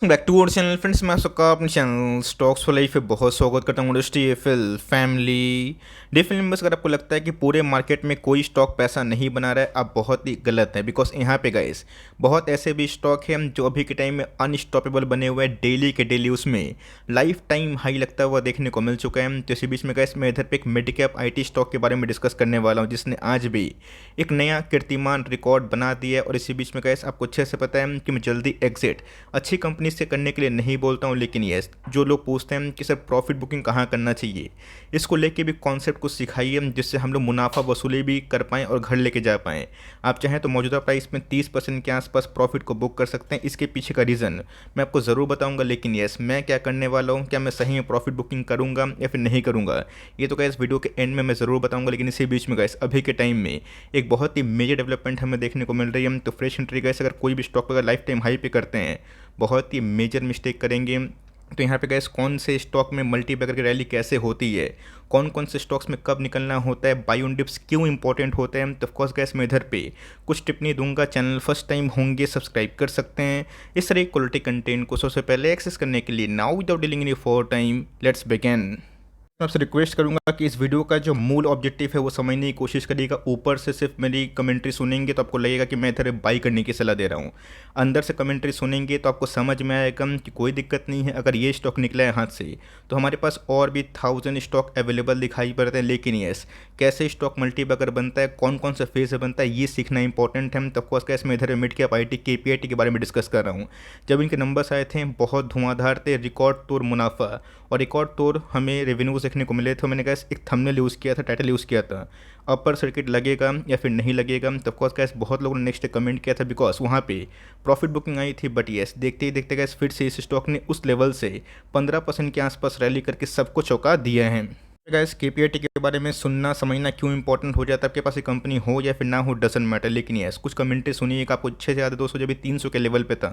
Back to our channel friends. मैं सबका अपने चैनल स्टॉक्स फॉर लाइफ पे बहुत स्वागत करता हूँ। एफएल फैमिली डिफिल मेंबर्स, अगर आपको लगता है कि पूरे मार्केट में कोई स्टॉक पैसा नहीं बना रहा है, आप बहुत ही गलत है। बिकॉज यहाँ पे गाइस बहुत ऐसे भी स्टॉक हैं जो अभी के टाइम में अनस्टॉपेबल बने हुए हैं। डेली के डेली उसमें लाइफ टाइम हाई लगता हुआ देखने को मिल चुका है। तो इसी बीच में गाइस मैं इधर पे एक मिड कैप आईटी स्टॉक के बारे में डिस्कस करने वाला हूँ, जिसने आज भी एक नया कीर्तिमान रिकॉर्ड बना दिया है। और इसी बीच में गाइस आपको अच्छे से पता है कि मैं जल्दी एग्जिट अच्छी कंपनी से करने के लिए नहीं बोलता हूँ, लेकिन यस, जो लोग पूछते हैं कि सर प्रॉफिट बुकिंग कहाँ करना चाहिए, इसको लेके भी कॉन्सेप्ट कुछ सिखाइए जिससे हम लोग मुनाफा वसूली भी कर पाएँ और घर लेके जा पाएँ। आप चाहें तो मौजूदा प्राइस में 30% के आसपास प्रॉफिट को बुक कर सकते हैं। इसके पीछे का रीज़न मैं आपको ज़रूर बताऊंगा, लेकिन यस, मैं क्या करने वाला हूँ, क्या मैं सही में प्रॉफिट बुकिंग करूँगा या फिर नहीं करूँगा, ये तो गाइस वीडियो के एंड में मैं ज़रूर बताऊँगा। लेकिन इसी बीच में गाइस अभी के टाइम में एक बहुत ही मेजर डेवलपमेंट हमें देखने को मिल रही है। तो फ्रेश एंट्री गाइस अगर कोई भी स्टॉक अगर लाइफ टाइम हाई पे करते हैं, बहुत ही मेजर मिस्टेक करेंगे। तो यहाँ पे गैस कौन से स्टॉक में मल्टीबैगर की रैली कैसे होती है, कौन कौन से स्टॉक्स में कब निकलना होता है, बाय ऑन डिप्स क्यों इंपॉर्टेंट होते हैं, तो ऑफकोर्स गैस मैं इधर पे कुछ टिप्पणी दूंगा। चैनल फर्स्ट टाइम होंगे सब्सक्राइब कर सकते हैं इस तरह क्वालिटी कंटेंट को सबसे पहले एक्सेस करने के लिए। Now without dealing in for time, let's begin. मैं आपसे रिक्वेस्ट करूंगा कि इस वीडियो का जो मूल ऑब्जेक्टिव है वो समझने की कोशिश करिएगा। ऊपर से सिर्फ मेरी कमेंट्री सुनेंगे तो आपको लगेगा कि मैं इधर बाई करने की सलाह दे रहा हूँ। अंदर से कमेंट्री सुनेंगे तो आपको समझ में आएगा कि कोई दिक्कत नहीं है अगर ये स्टॉक निकला है हाथ से, तो हमारे पास और भी 1000 स्टॉक अवेलेबल दिखाई पड़ते हैं। लेकिन यस, कैसे स्टॉक मल्टीबैगर बनता है, कौन कौन सा फेज से बनता है, ये सीखना इंपॉर्टेंट है। तो ऑफकोर्स कैसे मैं इधर मिड कैप आईटी केपीआईटी के बारे में डिस्कस कर रहा हूँ। जब इनके नंबर्स आए थे बहुत धुआंधार थे, रिकॉर्ड तोड़ मुनाफा और रिकॉर्ड तोड़ हमें रेवेन्यूज देखने को मिले थे। मैंने कहा एक थंबनेल यूज़ किया था, टाइटल यूज़ किया था, अपर सर्किट लगेगा या फिर नहीं लगेगा। तो ऑफकोर्स गैस बहुत लोगों ने नेक्स्ट कमेंट किया था बिकॉज वहाँ पे प्रॉफिट बुकिंग आई थी। बट येस, देखते ही देखते गैस फिर से इस स्टॉक ने उस लेवल से 15% के आसपास रैली करके सबको चौंका दिया है। गैस केपीआईटी के बारे में सुनना समझना क्यों इंपॉर्टेंट हो जाता है, आपके पास एक कंपनी हो या फिर ना हो, डजंट मैटर। लेकिन यस, कुछ कमेंट्री सुनिएगा, आपको अच्छे से याद है दोस्तों, जब भी 300 के लेवल पे था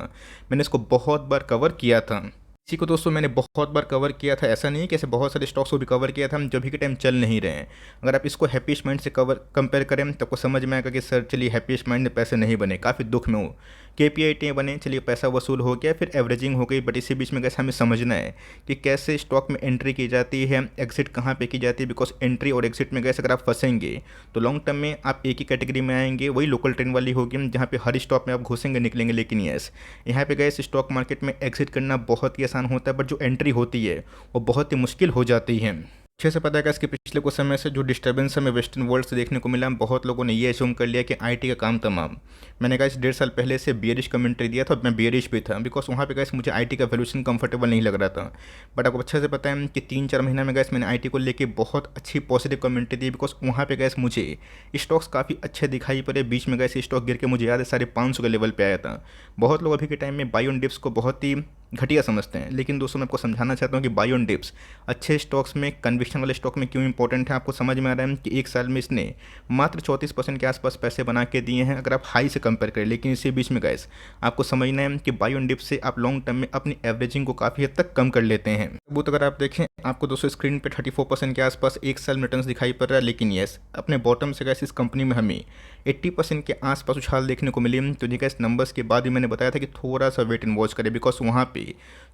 मैंने इसको बहुत बार कवर किया था। इसी को दोस्तों मैंने बहुत बार कवर किया था, ऐसा नहीं कि ऐसे बहुत सारे स्टॉक्स को भी कवर किया था हम, जब भी के टाइम चल नहीं रहे हैं। अगर आप इसको हैप्पीस्ट माइंड से कवर कंपेयर करें तो आपको समझ में आएगा कि सर चलिए हैप्पीस्ट माइंड में पैसे नहीं बने, काफ़ी दुख में हो। केपीआईटी बने, चलिए पैसा वसूल हो गया, फिर एवरेजिंग हो गई। बट इसी बीच में कैसे हमें समझना है कि कैसे स्टॉक में एंट्री की जाती है, एग्जिट कहाँ पे की जाती है। बिकॉज एंट्री और एग्जिट में कैसे अगर आप फंसेंगे तो लॉन्ग टर्म में आप एक ही कैटेगरी में आएंगे, वही लोकल ट्रेन वाली होगी जहाँ पे हर स्टॉक में आप घुसेंगे निकलेंगे। लेकिन यस, यहाँ पे गए स्टॉक मार्केट में एग्जिट करना बहुत ही आसान होता है, बट जो एंट्री होती है वो बहुत ही मुश्किल हो जाती है। अच्छे से पता है कि इसके पिछले कुछ समय से जो डिस्टर्बेंस हमें वेस्टर्न वर्ल्ड से देखने को मिला, बहुत लोगों ने ये एज्यूम कर लिया कि आईटी का काम तमाम। मैंने कहा इस 1.5 साल पहले से बियरिश कमेंट्री दिया था, मैं बियरिश भी था बिकॉज वहाँ पे गैस मुझे आईटी का वैल्यूएशन कंफर्टेबल नहीं लग रहा था। बट आपको अच्छे से पता है कि 3-4 महीना में गैस मैंने आईटी को लेके बहुत अच्छी पॉजिटिव कमेंट्री दी। बिकॉज वहाँ पे गैस मुझे स्टॉक्स काफ़ी अच्छे दिखाई पड़े। बीच में गैस स्टॉक गिर के मुझे याद है 550 के लेवल पे आया था। बहुत लोग अभी के टाइम में बाय ऑन डिप्स को बहुत ही घटिया समझते हैं, लेकिन दोस्तों मैं आपको समझाना चाहता हूँ कि बाय ऑन डिप्स अच्छे स्टॉक्स में, कन्विक्शन वाले स्टॉक में क्यों इंपॉर्टेंट है। आपको समझ में आ रहा है कि एक साल में इसने मात्र 34% के आसपास पैसे बना के दिए हैं अगर आप हाई से कंपेयर करें। लेकिन इसी बीच में गैस आपको समझना है कि बाय ऑन डिप्स से आप लॉन्ग टर्म में अपनी एवरेजिंग को काफ़ी हद तक कम कर लेते हैं। सबूत अगर आप देखें, आपको दोस्तों स्क्रीन पे 34% के आसपास एक साल में रिटर्न्स दिखाई पड़ रहा है। लेकिन यस, अपने बॉटम से गैस इस कंपनी में हमें 80% के आसपास उछाल देखने को मिली। तो जी गैस नंबर्स के बाद ही मैंने बताया था कि थोड़ा सा वेट एंड वॉच करें, बिकॉज वहाँ पे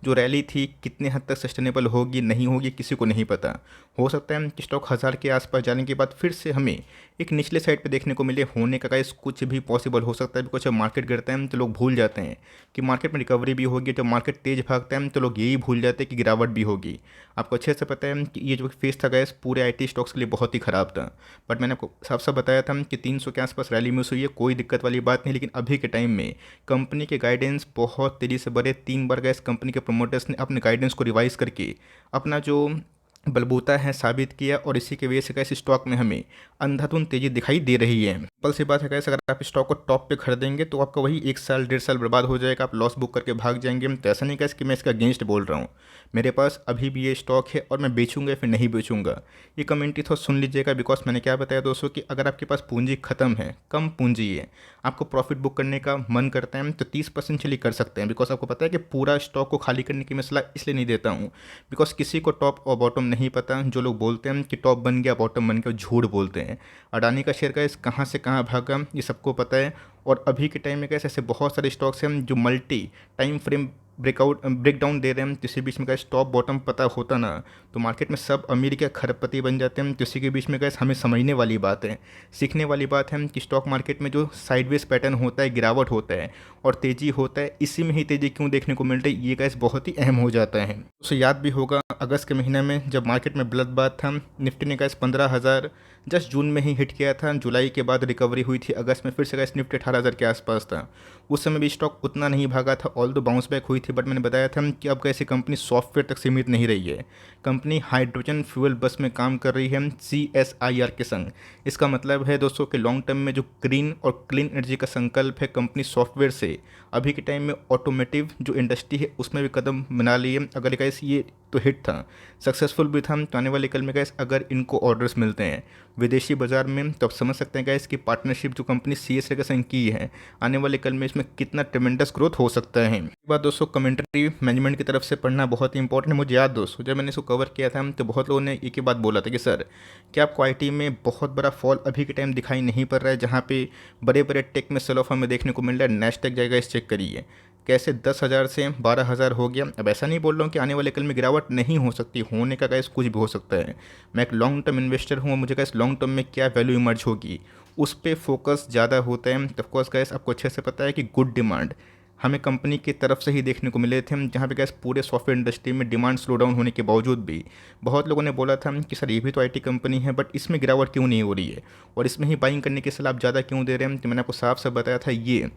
जो रैली थी कितने हद तक सस्टेनेबल होगी नहीं होगी किसी को नहीं पता। हो सकता है कि स्टॉक 1000 के आसपास जाने के बाद फिर से हमें एक निचले साइड पे देखने को मिले, होने का गाइस कुछ भी पॉसिबल हो सकता है। बिकॉज जब मार्केट गिरता है तो लोग भूल जाते हैं कि मार्केट में रिकवरी भी होगी, जब मार्केट तेज भागता है तो लोग यही भूल जाते हैं कि गिरावट भी होगी। आपको अच्छे से पता है कि ये जो फेस था गैस पूरे आईटी स्टॉक्स के लिए बहुत ही ख़राब था। बट मैंने आपको साफ साफ बताया था कि 300 के आसपास रैली मिस हुई है, कोई दिक्कत वाली बात नहीं। लेकिन अभी के टाइम में कंपनी के गाइडेंस बहुत तेज़ी से बढ़े। 3 बार गैस कंपनी के प्रमोटर्स ने अपने गाइडेंस को रिवाइज करके अपना जो बलबूता है साबित किया, और इसी की वजह से कैसे स्टॉक में हमें अंधाधुंध तेजी दिखाई दे रही है। सिंपल सी बात है कैसे, अगर आप स्टॉक को टॉप पे खरीदेंगे तो आपका वही एक साल 1.5 साल बर्बाद हो जाएगा, आप लॉस बुक करके भाग जाएंगे। तो ऐसा नहीं कैसे कि मैं इसका अगेंस्ट बोल रहा हूँ, मेरे पास अभी भी ये स्टॉक है और मैं बेचूंगा या फिर नहीं बेचूंगा, ये कमेंट्री थोड़ा सुन लीजिएगा। बिकॉज मैंने क्या बताया दोस्तों कि अगर आपके पास पूंजी खत्म है, कम पूंजी है, आपको प्रॉफिट बुक करने का मन करता है तो 30% चलिए कर सकते हैं। बिकॉज आपको पता है कि पूरा स्टॉक को खाली करने की मैं सलाह इसलिए नहीं देता हूँ बिकॉज किसी को टॉप और बॉटम नहीं पता। जो लोग बोलते हैं कि टॉप बन गया बॉटम बन गया, झूठ बोलते हैं। अडानी का शेयर का इस कहाँ से कहाँ भागा ये सबको पता है। और अभी के टाइम में कैसे ऐसे बहुत सारे स्टॉक्स हैं जो multi time frame break down दे रहे हैं, तो इसी बीच में गैस टॉप बॉटम पता होता ना तो मार्केट में सब अमीर के खरबपति बन जाते हैं। तो इसी के बीच में गैस हमें समझने वाली बात है, सीखने वाली बात है कि स्टॉक मार्केट में जो साइडवेज पैटर्न होता है, गिरावट होता है और तेज़ी होता है, इसी में ही तेज़ी क्यों देखने को मिल रही है, ये गैस बहुत ही अहम हो जाता है। उसे याद भी होगा अगस्त के महीने में जब मार्केट में ब्लडबाथ था, निफ्टी ने गैस 15,000 जस्ट जून में ही हिट किया था, जुलाई के बाद रिकवरी हुई थी, अगस्त में फिर से गैस निफ्टी 18,000 के आसपास था। उस समय भी स्टॉक उतना नहीं भागा था, ऑल दो बाउंस बैक हुई थी, बट मैंने बताया था कि अब कैसी कंपनी सॉफ्टवेयर तक सीमित नहीं रही है। कंपनी हाइड्रोजन फ्यूल बस में काम कर रही है CSIR के संग। इसका मतलब है दोस्तों कि लॉन्ग टर्म में जो ग्रीन और क्लीन एनर्जी का संकल्प है, कंपनी सॉफ्टवेयर से अभी के टाइम में ऑटोमेटिव जो इंडस्ट्री है उसमें भी कदम बना ली है। अगर गैस ये तो हिट था, सक्सेसफुल भी था, तो आने वाले कल में गैस अगर इनको ऑर्डर्स मिलते हैं विदेशी बाजार में, तो आप समझ सकते हैं गैस की पार्टनरशिप जो कंपनी CSIR के संग की है, आने वाले कल में इसमें कितना ट्रेमेंडस ग्रोथ हो सकता है। एक बात दोस्तों, कमेंट्री मैनेजमेंट की तरफ से पढ़ना बहुत ही इंपॉर्टेंट है। मुझे याद दोस्तों जब मैंने इसको कवर किया था तो बहुत लोगों ने एक ही बात बोला था कि सर क्या आपको IT में बहुत बड़ा फॉल अभी के टाइम दिखाई नहीं पड़ रहा है, जहाँ पे बड़े बड़े टेक में सेल ऑफ हमें देखने को मिल रहा है, नेस्टेक जाएगा इस चेक करिए कैसे 10,000 से 12,000 हो गया। अब ऐसा नहीं बोल रहा हूँ कि आने वाले कल में गिरावट नहीं हो सकती, होने का गैस कुछ भी हो सकता है। मैं एक लॉन्ग टर्म इन्वेस्टर हूँ, मुझे गैस लॉन्ग टर्म में क्या वैल्यू इमर्ज होगी उस पर फोकस ज़्यादा होता है। ऑफकोर्स गैस आपको अच्छे से पता है कि गुड डिमांड हमें कंपनी की तरफ से ही देखने को मिले थे, जहाँ पे गैस पूरे सॉफ्टवेयर इंडस्ट्री में डिमांड स्लो डाउन होने के बावजूद भी बहुत लोगों ने बोला था कि सर ये भी तो IT कंपनी है, बट इसमें गिरावट क्यों नहीं हो रही है और इसमें ही बाइंग करने की सलाह आप ज़्यादा क्यों दे रहे हैं। तो मैंने आपको साफ साफ बताया था ये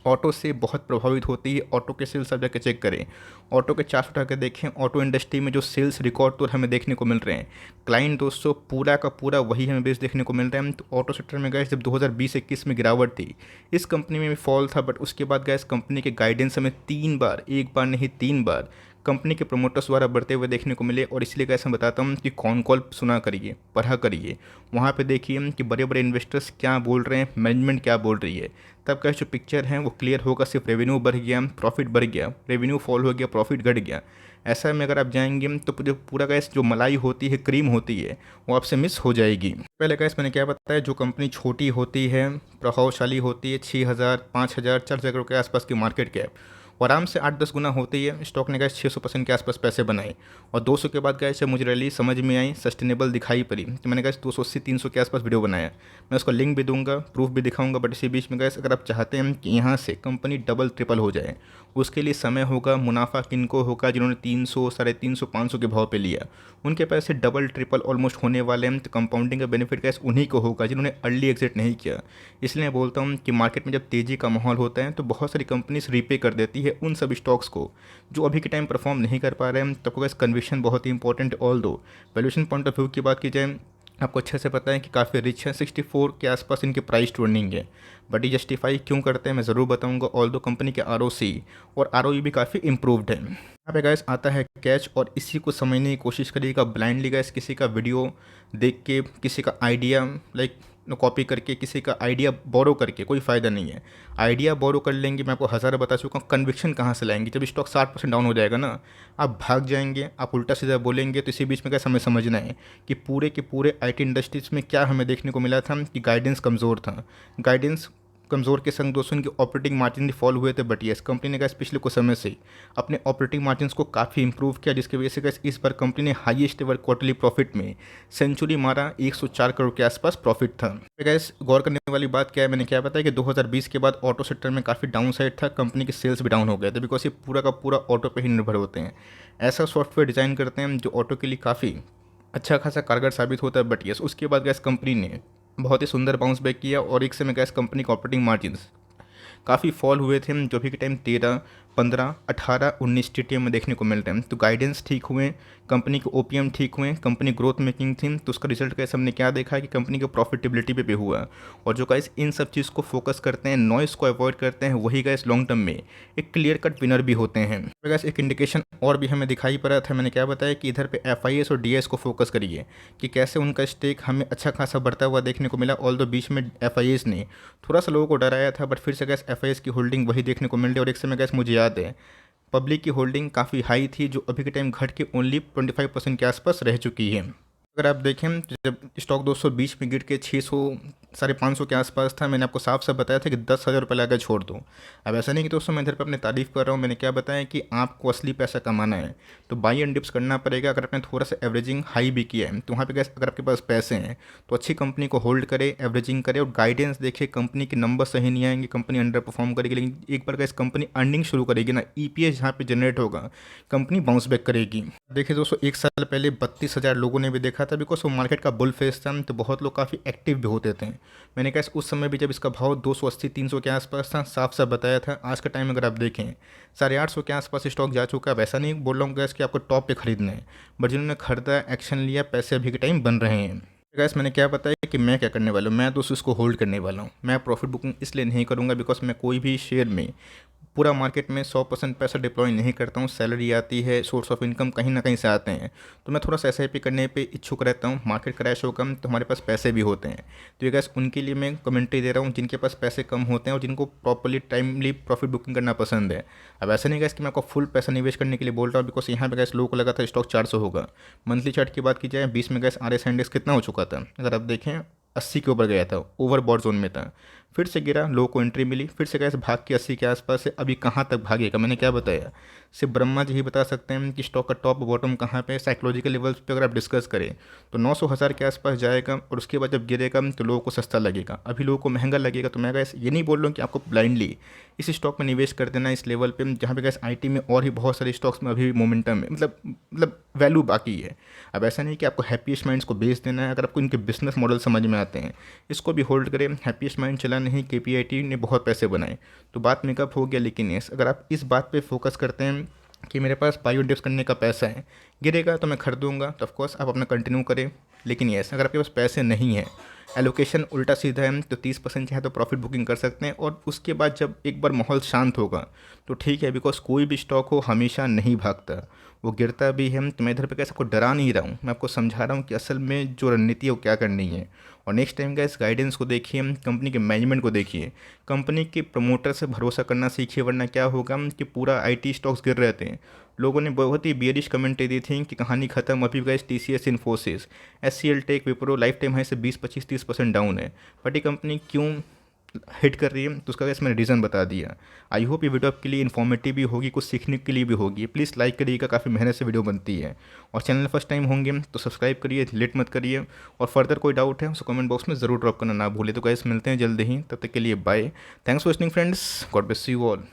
ऑटो से बहुत प्रभावित होती है। ऑटो के सेल्स आप जाकर चेक करें, ऑटो के चार्ट उठा के देखें, ऑटो इंडस्ट्री में जो सेल्स रिकॉर्ड तो हमें देखने को मिल रहे हैं, क्लाइंट दोस्तों पूरा का पूरा वही हमें बेस देखने को मिल रहा है। तो ऑटो सेक्टर में गैस जब 2020-21 में गिरावट थी, इस कंपनी में भी फॉल था, बट उसके बाद गैस कंपनी के गाइडेंस हमें 3 बार, एक बार नहीं 3 बार कंपनी के प्रमोटर्स द्वारा बढ़ते हुए देखने को मिले। और इसलिए कैसे मैं बताता हूँ कि कॉन कॉल सुना करिए, पढ़ा करिए, वहाँ पे देखिए कि बड़े बड़े इन्वेस्टर्स क्या बोल रहे हैं, मैनेजमेंट क्या बोल रही है, तब का जो पिक्चर है वो क्लियर होगा। सिर्फ रेवेन्यू बढ़ गया, प्रॉफिट बढ़ गया, रेवेन्यू फॉल हो गया, प्रॉफिट घट गया, ऐसा में अगर आप जाएंगे तो पूरा गैस जो मलाई होती है, क्रीम होती है, वो आपसे मिस हो जाएगी। पहले गैस मैंने क्या बताया, जो कंपनी छोटी होती है, प्रभावशाली होती है, 6,000 5,000 4,000 करोड़ के आसपास की मार्केट कैप, और आराम से 8-10 गुना होती है। स्टॉक ने गैस 600% के आसपास पैसे बनाए और 200 के बाद गैस मुझे रैली समझ में आई, सस्टेनेबल दिखाई पड़ी, तो मैंने गैस 280-300 के आसपास वीडियो बनाया। मैं उसका लिंक भी दूंगा, प्रूफ भी दिखाऊंगा। बट इसी बीच में गैस अगर आप चाहते हैं कि यहाँ से कंपनी डबल ट्रिपल हो जाए, उसके लिए समय होगा, मुनाफा किनको होगा, जिन्होंने 300 350 500 के भाव पे लिया, उनके पैसे डबल ट्रिपल ऑलमोस्ट होने वाले हैं। तो कंपाउंडिंग का बेनिफिट गैस उन्हीं को होगा जिन्होंने अर्ली एग्जिट नहीं किया। इसलिए मैं बोलता हूँ कि मार्केट में जब तेज़ी का माहौल होता है तो बहुत सारी कंपनीज रीपे कर देती है उन सब स्टॉक्स को जो अभी के टाइम परफॉर्म नहीं कर पा रहे हैं। तो गैस कन्विक्शन बहुत ही इंपॉर्टेंट है। ऑल दो वैल्यूएशन पॉइंट ऑफ व्यू की बात की जाए, आपको अच्छे से पता है कि काफ़ी रिच है, 64 के आसपास इनके प्राइस टू अर्निंग है, बट ये जस्टिफाई क्यों करते हैं मैं ज़रूर बताऊंगा। ऑल दो कंपनी के ROC और ROE भी काफ़ी इंप्रूव्ड है। यहाँ पे गैस आता है कैच, और इसी को समझने की कोशिश करिएगा ब्लाइंडली गैस किसी का वीडियो देख के, किसी का आइडिया लाइक कॉपी करके, किसी का आइडिया बोरो करके कोई फ़ायदा नहीं है। आइडिया बोरो कर लेंगे, मैं आपको हज़ार बता चुका हूँ, कन्विक्शन कहाँ से लाएंगे। जब स्टॉक 60% डाउन हो जाएगा ना, आप भाग जाएंगे, आप उल्टा सीधा बोलेंगे। तो इसी बीच में कैसे हमें समझना है कि पूरे के पूरे IT इंडस्ट्रीज में क्या हमें देखने को मिला था कि गाइडेंस कमज़ोर था। गाइडेंस कमज़ोर के संग दोस्तों इनके ऑपरेटिंग मार्जिन भी फॉल हुए थे, बट यस कंपनी ने गैस पिछले कुछ समय से अपने ऑपरेटिंग मार्जिन को काफ़ी इंप्रूव किया, जिसकी वजह से गैस इस बार कंपनी ने हाईएस्ट एवर क्वार्टरली प्रॉफिट में सेंचुरी मारा, 104 करोड़ के आसपास प्रॉफिट था। गैस गौर करने वाली बात क्या है, मैंने क्या बताया कि 2020 के बाद ऑटो सेक्टर में काफ़ी डाउन साइड था, कंपनी के सेल्स भी डाउन हो गए थे, बिकॉज ये पूरा का पूरा ऑटो पर ही निर्भर होते हैं। ऐसा सॉफ्टवेयर डिज़ाइन करते हैं जो ऑटो के लिए काफ़ी अच्छा खासा कारगर साबित होता है। बट यस उसके बाद गैस कंपनी ने बहुत ही सुंदर बाउंस बैक किया, और एक समय गैस कंपनी के ऑपरेटिंग मार्जिन्स काफ़ी फॉल हुए थे, जो भी के टाइम 13, 15, 18, 19 TTM में देखने को मिल रहे हैं। तो गाइडेंस ठीक हुए, कंपनी के OPM ठीक हुए, कंपनी ग्रोथ मेकिंग थी, तो उसका रिजल्ट कैसे हमने क्या देखा है कि कंपनी के प्रॉफिटेबिलिटी पे हुआ। और जो गाइस इन सब चीज़ को फोकस करते हैं, नॉइस को अवॉइड करते हैं, वही गाइस लॉन्ग टर्म में एक क्लियर कट विनर भी होते हैं। तो गाइस एक इंडिकेशन और भी हमें दिखाई पड़ा था, मैंने क्या बताया कि इधर पे FIS और DIS को फोकस करिए कि कैसे उनका स्टेक हमें अच्छा खासा बढ़ता हुआ देखने को मिला। ऑल दो बीच में FIS ने थोड़ा सा लोगों को डराया था, बट फिर से गैस FIS की होल्डिंग वही देखने को मिल रही है। और एक समय गैस मुझे याद है पब्लिक की होल्डिंग काफ़ी हाई थी, जो अभी के टाइम घट के ओनली 25% के आसपास रह चुकी है। अगर आप देखें तो जब स्टॉक 220 में गिर के 600 550 के आसपास था, मैंने आपको साफ साफ बताया था कि 10,000 रुपये लगा छोड़ दो। अब ऐसा नहीं कि दोस्तों मैं इधर पे अपनी तारीफ कर रहा हूँ, मैंने क्या बताया कि आपको असली पैसा कमाना है तो बाई एंड डिप्स करना पड़ेगा। अगर आपने थोड़ा सा एवरेजिंग हाई भी किया है तो वहाँ पे गैस अगर आपके पास पैसे हैं तो अच्छी कंपनी को होल्ड करे, एवरेजिंग करे और गाइडेंस देखे। कंपनी के नंबर सही नहीं आएंगे, कंपनी अंडर परफॉर्म करेगी, लेकिन एक बार गैस कंपनी अर्निंग शुरू करेगी ना, ईपीएस जहाँ पे जनरेट होगा, कंपनी बाउंस बैक करेगी। देखिए दोस्तों, एक साल पहले 32,000 लोगों ने भी देखा था, बिकॉज वो मार्केट का बुल फेस था तो बहुत लोग काफ़ी एक्टिव भी होते थे। मैंने कहा उस समय भी जब इसका भाव 280-300 के आसपास था, साफ साफ बताया था। आज का टाइम अगर आप देखें 850 के आसपास स्टॉक जा चुका है। अब ऐसा नहीं बोल रहा हूँ गैस कि आपको टॉप पे खरीदना है, बट जिन्होंने खरीदा, एक्शन लिया, पैसे अभी के टाइम बन रहे हैं। गैस मैंने क्या बताया कि मैं क्या करने वाला हूँ, मैं तो उसको होल्ड करने वाला हूँ। मैं प्रॉफिट बुकिंग इसलिए नहीं करूँगा बिकॉज मैं कोई भी शेयर में पूरा मार्केट में 100% पैसा डिप्लॉय नहीं करता हूँ। सैलरी आती है, सोर्स ऑफ इनकम कहीं ना कहीं से आते हैं, तो मैं थोड़ा सा एसआईपी करने पे इच्छुक रहता हूँ। मार्केट क्रैश हो कम तो हमारे पास पैसे भी होते हैं, तो ये गैस उनके लिए मैं कमेंट्री दे रहा हूँ जिनके पास पैसे कम होते हैं और जिनको प्रॉपरली टाइमली प्रॉफिट बुकिंग करना पसंद है। अब ऐसा नहीं गैस कि मैं आपको फुल पैसा निवेश करने के लिए बोल रहा हूँ, बिकॉज यहाँ पे गैस लोगों को लगा था स्टॉक 400 होगा। मंथली चार्ट की बात की जाए 20 में गैस RS इंडेक्स कितना हो चुका था, अगर आप देखें 80 के ऊपर गया था, ओवर बॉट जोन में था, फिर से गिरा, लोगों को एंट्री मिली, फिर से गैस भाग के 80 के आसपास से। अभी कहाँ तक भागेगा मैंने क्या बताया, सिर्फ ब्रह्मा जी ही बता सकते हैं कि स्टॉक का टॉप बॉटम कहाँ पे। साइकोलॉजिकल लेवल्स पे अगर आप डिस्कस करें तो 900,000 के आसपास जाएगा और उसके बाद जब गिरेगा तो लोगों को सस्ता लगेगा, अभी लोगों को महंगा लगेगा। तो मैं गैस ये नहीं बोल रहा हूँ कि आपको ब्लाइंडली इस स्टॉक में निवेश कर देना इस लेवल पे, जहाँ पे गैस आईटी में और ही बहुत सारे स्टॉक्स में अभी मोमेंटम है, मतलब वैल्यू बाकी है। अब ऐसा नहीं कि आपको हैप्पीएस्ट माइंड्स को बेच देना है, अगर आपको इनके बिजनेस मॉडल समझ में आते हैं इसको भी होल्ड करें। हैप्पीएस्ट माइंड चला नहीं, केपीआईटी ने बहुत पैसे बनाए तो बात मेकअप हो गया। लेकिन यस, अगर आप इस बात पे फोकस करते हैं कि मेरे पास बायो डिप्स करने का पैसा है, गिरेगा तो मैं खरीदूंगा, तो ऑफकोर्स आप अपना कंटिन्यू करें। लेकिन यस, अगर आपके पास पैसे नहीं है, एलोकेशन उल्टा सीधा है, तो 30% चाहे तो प्रॉफिट बुकिंग कर सकते हैं। और उसके बाद जब एक बार माहौल शांत होगा तो ठीक है, बिकॉज कोई भी स्टॉक हो हमेशा नहीं भागता, वो गिरता भी है। तो मैं इधर पे कैसे आपको डरा नहीं रहा हूँ, मैं आपको समझा रहा हूँ कि असल में जो रणनीति है वो क्या करनी है। और नेक्स्ट टाइम का इस गाइडेंस को देखिए, कंपनी के मैनेजमेंट को देखिए, कंपनी के प्रमोटर से भरोसा करना सीखिए। वरना क्या होगा कि पूरा आईटी स्टॉक्स गिर रहे थे, लोगों ने बहुत ही बियरिश कमेंट दी थी कि कहानी खत्म। अभी गए TCS, Infosys, SCL tech, Wipro lifetime high से 20-25-30% डाउन है, बट ये कंपनी क्यों हिट कर रही है तो उसका कैसे मैंने रीज़न बता दिया। आई होप ये वीडियो आपके लिए इन्फॉर्मेटिव भी होगी, कुछ सीखने के लिए भी होगी। प्लीज़ लाइक करिएगा, काफ़ी मेहनत से वीडियो बनती है। और चैनल फर्स्ट टाइम होंगे तो सब्सक्राइब करिए, लेट मत करिए। और फर्दर कोई डाउट है उसको कमेंट बॉक्स में ज़रूर ड्रॉप करना ना भूलिए। तो गाइस मिलते हैं जल्द ही, तब तक के लिए bye. Thanks for watching friends, God bless you all.